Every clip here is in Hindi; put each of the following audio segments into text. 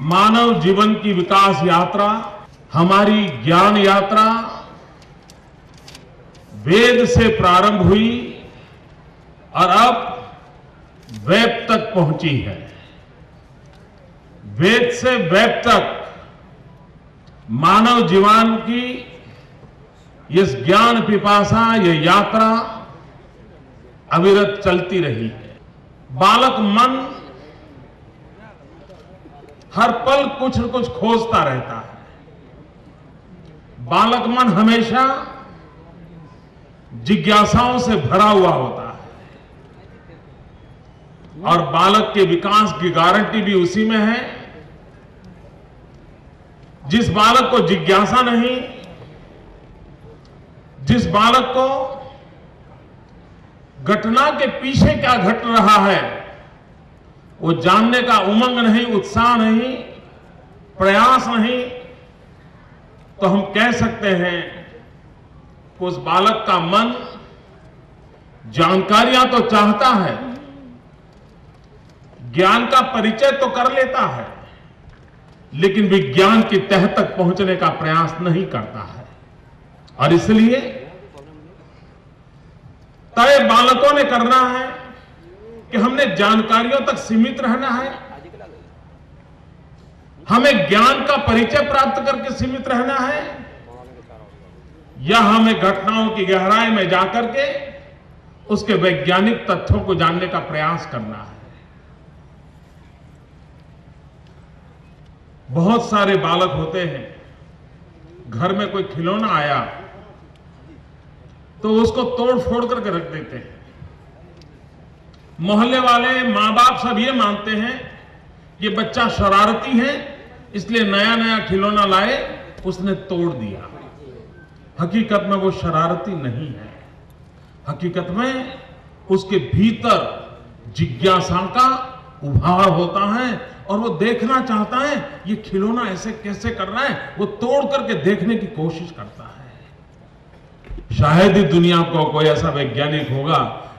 मानव जीवन की विकास यात्रा, हमारी ज्ञान यात्रा वेद से प्रारंभ हुई और अब वेब तक पहुंची है। वेद से वेब तक मानव जीवन की ये ज्ञान पिपासा, ये यात्रा अविरत चलती रही है। बालक मन हर पल कुछ न कुछ खोजता रहता है। बालक मन हमेशा जिज्ञासाओं से भरा हुआ होता है और बालक के विकास की गारंटी भी उसी में है। जिस बालक को जिज्ञासा नहीं, जिस बालक को घटना के पीछे क्या घट रहा है वो जानने का उमंग नहीं, उत्साह नहीं, प्रयास नहीं, तो हम कह सकते हैं कि उस बालक का मन जानकारियां तो चाहता है, ज्ञान का परिचय तो कर लेता है, लेकिन विज्ञान की तह तक पहुंचने का प्रयास नहीं करता है। और इसलिए तय बालकों ने करना है कि हमने जानकारियों तक सीमित रहना है, हमें ज्ञान का परिचय प्राप्त करके सीमित रहना है, या हमें घटनाओं की गहराई में जाकर के उसके वैज्ञानिक तथ्यों को जानने का प्रयास करना है। बहुत सारे बालक होते हैं, घर में कोई खिलौना आया तो उसको तोड़ फोड़ करके रख देते हैं। मोहल्ले वाले, मां बाप सब ये मानते हैं ये बच्चा शरारती है, इसलिए नया नया खिलौना लाए, उसने तोड़ दिया। हकीकत में वो शरारती नहीं है, हकीकत में उसके भीतर जिज्ञासा का उभार होता है और वो देखना चाहता है ये खिलौना ऐसे कैसे कर रहा है, वो तोड़ करके देखने की कोशिश करता है। शायद ही दुनिया को कोई ऐसा वैज्ञानिक होगा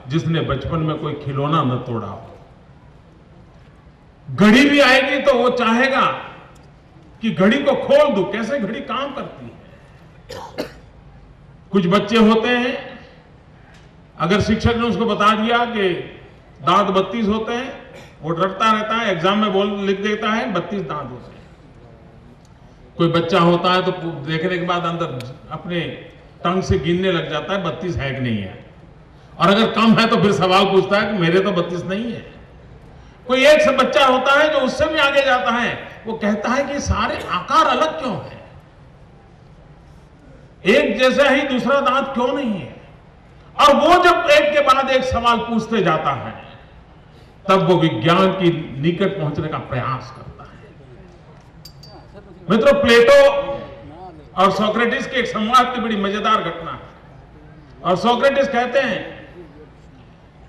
जिसने बचपन में कोई खिलौना न तोड़ा हो। घड़ी भी आएगी तो वो चाहेगा कि घड़ी को खोल दूं, कैसे घड़ी काम करती है। कुछ बच्चे होते हैं, अगर शिक्षक ने उसको बता दिया कि दांत 32 होते हैं, वो डरता रहता है, एग्जाम में बोल लिख देता है 32 दांत होते हैं। कोई बच्चा होता है तो देखने के बाद अंदर अपने टंग से गिनने लग जाता है 32 है कि नहीं है, और अगर कम है तो फिर सवाल पूछता है कि मेरे तो 32 नहीं है। कोई एक से बच्चा होता है जो उससे भी आगे जाता है, वो कहता है कि सारे आकार अलग क्यों है, एक जैसा ही दूसरा दांत क्यों नहीं है। और वो जब एक के बाद एक सवाल पूछते जाता है तब वो विज्ञान की निकट पहुंचने का प्रयास करता है। मित्रों, प्लेटो और सोक्रेटिस के एक संवाद की बड़ी मजेदार घटना है। और सोक्रेटिस कहते हैं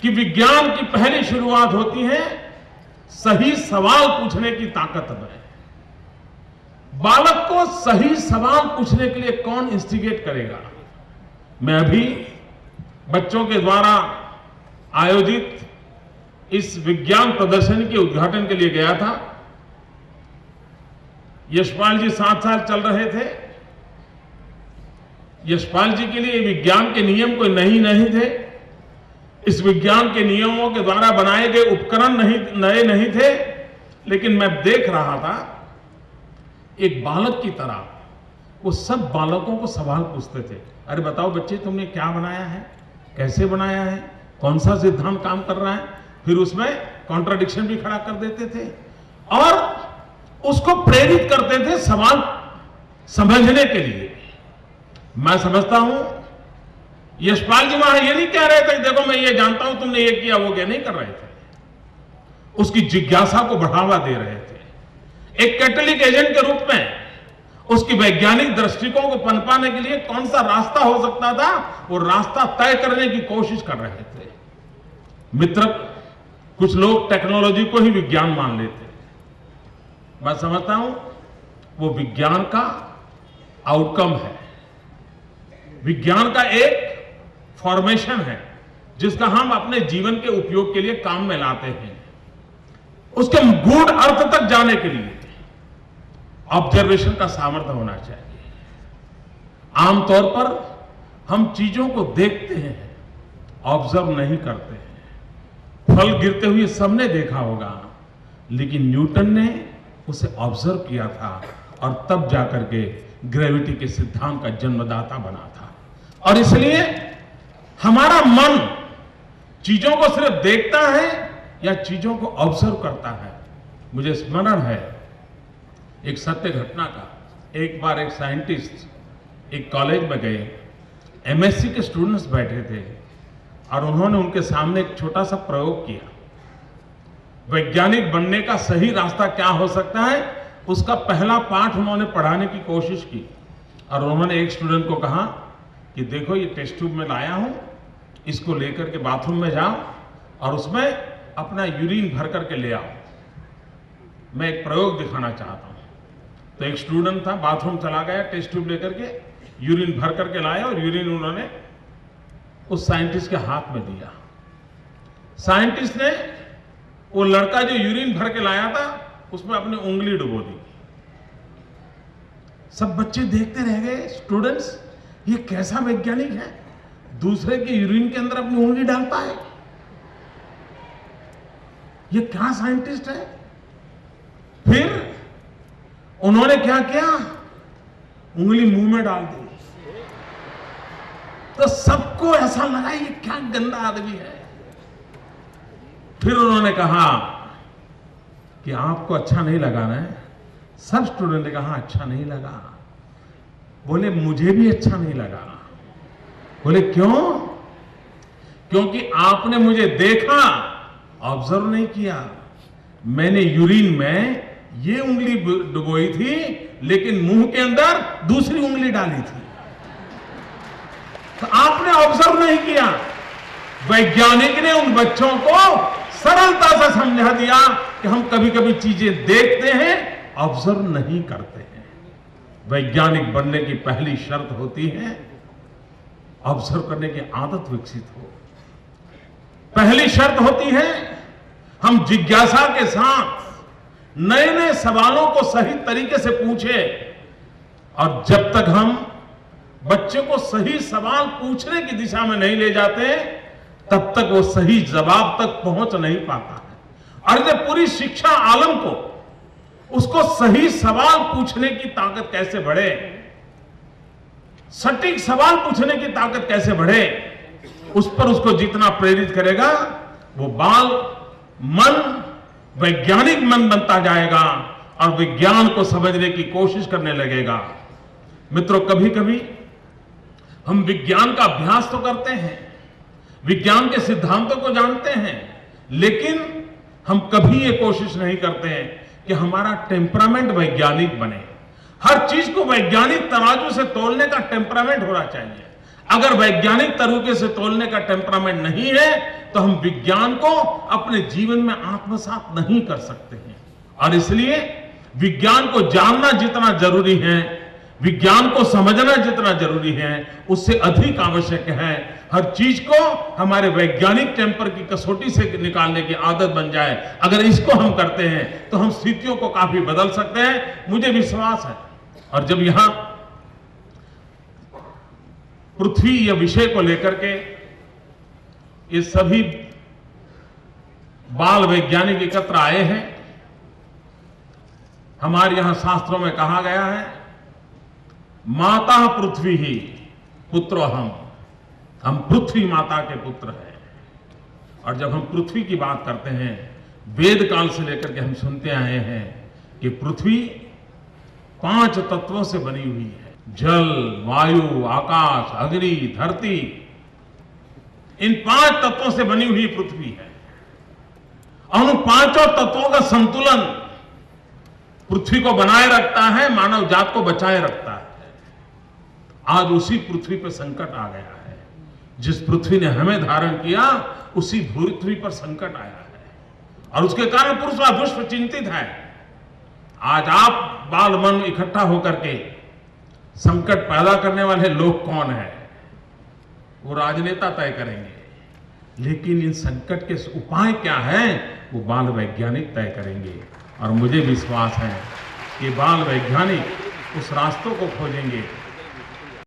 कि विज्ञान की पहली शुरुआत होती है सही सवाल पूछने की ताकत में। बालक को सही सवाल पूछने के लिए कौन इंस्टिगेट करेगा। मैं अभी बच्चों के द्वारा आयोजित इस विज्ञान प्रदर्शनी के उद्घाटन के लिए गया था। यशपाल जी 7 साल चल रहे थे। यशपाल जी के लिए विज्ञान के नियम कोई नहीं थे। इस विज्ञान के नियमों के द्वारा बनाए गए उपकरण नए नहीं थे, लेकिन मैं देख रहा था एक बालक की तरह वो सब बालकों को सवाल पूछते थे। अरे बताओ बच्चे, तुमने क्या बनाया है, कैसे बनाया है, कौन सा सिद्धांत काम कर रहा है। फिर उसमें कॉन्ट्राडिक्शन भी खड़ा कर देते थे और उसको प्रेरित करते थे सवाल समझने के लिए। मैं समझता हूं यशपाल जी वहां ये नहीं कह रहे थे देखो मैं ये जानता हूं तुमने ये किया वो क्या, नहीं कर रहे थे। उसकी जिज्ञासा को बढ़ावा दे रहे थे। एक कैटलिक एजेंट के रूप में उसकी वैज्ञानिक दृष्टिकोण को पनपाने के लिए कौन सा रास्ता हो सकता था, वो रास्ता तय करने की कोशिश कर रहे थे। मित्र, कुछ लोग टेक्नोलॉजी को ही विज्ञान मान लेते हैं। मैं समझता हूं वो विज्ञान का आउटकम है, विज्ञान का एक फॉर्मेशन है जिसका हम अपने जीवन के उपयोग के लिए काम में लाते हैं। उसके गूढ़ अर्थ तक जाने के लिए ऑब्जर्वेशन का सामर्थ्य होना चाहिए। आमतौर पर हम चीजों को देखते हैं, ऑब्जर्व नहीं करते हैं। फल गिरते हुए सबने देखा होगा, लेकिन न्यूटन ने उसे ऑब्जर्व किया था और तब जाकर के ग्रेविटी के सिद्धांत का जन्मदाता बना था। और इसलिए हमारा मन चीजों को सिर्फ देखता है या चीजों को ऑब्जर्व करता है। मुझे स्मरण है एक सत्य घटना का। एक बार एक साइंटिस्ट एक कॉलेज में गए, एमएससी के स्टूडेंट्स बैठे थे और उन्होंने उनके सामने एक छोटा सा प्रयोग किया। वैज्ञानिक बनने का सही रास्ता क्या हो सकता है, उसका पहला पाठ उन्होंने पढ़ाने की कोशिश की। और उन्होंने एक स्टूडेंट को कहा कि देखो ये टेस्ट ट्यूब में लाया हूं, इसको लेकर के बाथरूम में जाओ और उसमें अपना यूरिन भर करके ले आओ, मैं एक प्रयोग दिखाना चाहता हूं। तो एक स्टूडेंट था, बाथरूम चला गया, टेस्ट ट्यूब लेकर के यूरिन भर करके लाया और यूरिन उन्होंने उस साइंटिस्ट के हाथ में दिया। साइंटिस्ट ने वो लड़का जो यूरिन भर के लाया था उसमें अपनी उंगली डुबो दी। सब बच्चे देखते रह गए, स्टूडेंट्स, ये कैसा वैज्ञानिक है, दूसरे के यूरिन के अंदर अपनी उंगली डालता है, ये क्या साइंटिस्ट है। फिर उन्होंने क्या किया, उंगली मुंह में डाल दी। तो सबको ऐसा लगा ये क्या गंदा आदमी है। फिर उन्होंने कहा कि आपको अच्छा नहीं लगा ना। सब स्टूडेंट ने कहा अच्छा नहीं लगा। बोले मुझे भी अच्छा नहीं लगा। बोले क्यों? क्योंकि आपने मुझे देखा, ऑब्जर्व नहीं किया। मैंने यूरिन में ये उंगली डुबोई थी, लेकिन मुंह के अंदर दूसरी उंगली डाली थी। तो आपने ऑब्जर्व नहीं किया। वैज्ञानिक ने उन बच्चों को सरलता से समझा दिया कि हम कभी कभी चीजें देखते हैं, ऑब्जर्व नहीं करते हैं। वैज्ञानिक बनने की पहली शर्त होती है ऑब्जर्व करने की आदत विकसित हो। पहली शर्त होती है हम जिज्ञासा के साथ नए नए सवालों को सही तरीके से पूछें। और जब तक हम बच्चे को सही सवाल पूछने की दिशा में नहीं ले जाते, तब तक वो सही जवाब तक पहुंच नहीं पाता है। और ये पूरी शिक्षा आलम को उसको सही सवाल पूछने की ताकत कैसे बढ़े, सटीक सवाल पूछने की ताकत कैसे बढ़े, उस पर उसको जितना प्रेरित करेगा, वो बाल मन वैज्ञानिक मन बनता जाएगा और विज्ञान को समझने की कोशिश करने लगेगा। मित्रों, कभी कभी हम विज्ञान का अभ्यास तो करते हैं, विज्ञान के सिद्धांतों को जानते हैं, लेकिन हम कभी ये कोशिश नहीं करते हैं कि हमारा टेम्परामेंट वैज्ञानिक बने। हर चीज को वैज्ञानिक तराजू से तोलने का टेम्परामेंट होना चाहिए। अगर वैज्ञानिक तरीके से तोलने का टेम्परामेंट नहीं है, तो हम विज्ञान को अपने जीवन में आत्मसात नहीं कर सकते हैं। और इसलिए विज्ञान को जानना जितना जरूरी है, विज्ञान को समझना जितना जरूरी है, उससे अधिक आवश्यक है हर चीज को हमारे वैज्ञानिक टेम्पर की कसौटी से निकालने की आदत बन जाए। अगर इसको हम करते हैं तो हम स्थितियों को काफी बदल सकते हैं, मुझे विश्वास है। और जब यहां पृथ्वी या विषय को लेकर के ये सभी बाल वैज्ञानिक एकत्र आए हैं, हमारे यहां शास्त्रों में कहा गया है, माता पृथ्वी ही पुत्रो हम पृथ्वी माता के पुत्र हैं। और जब हम पृथ्वी की बात करते हैं, वेद काल से लेकर के हम सुनते आए हैं कि पृथ्वी 5 तत्वों से बनी हुई है। जल, वायु, आकाश, अग्नि, धरती, इन 5 तत्वों से बनी हुई पृथ्वी है। और उन 5 तत्वों का संतुलन पृथ्वी को बनाए रखता है, मानव जात को बचाए रखता है। आज उसी पृथ्वी पर संकट आ गया है। जिस पृथ्वी ने हमें धारण किया, उसी पृथ्वी पर संकट आया है और उसके कारण पूरा विश्व चिंतित है। आज आप बाल मन इकट्ठा होकर के संकट पैदा करने वाले लोग कौन है, वो राजनेता तय करेंगे, लेकिन इन संकट के उपाय क्या है, वो बाल वैज्ञानिक तय करेंगे। और मुझे विश्वास है ये बाल वैज्ञानिक उस रास्तों को खोजेंगे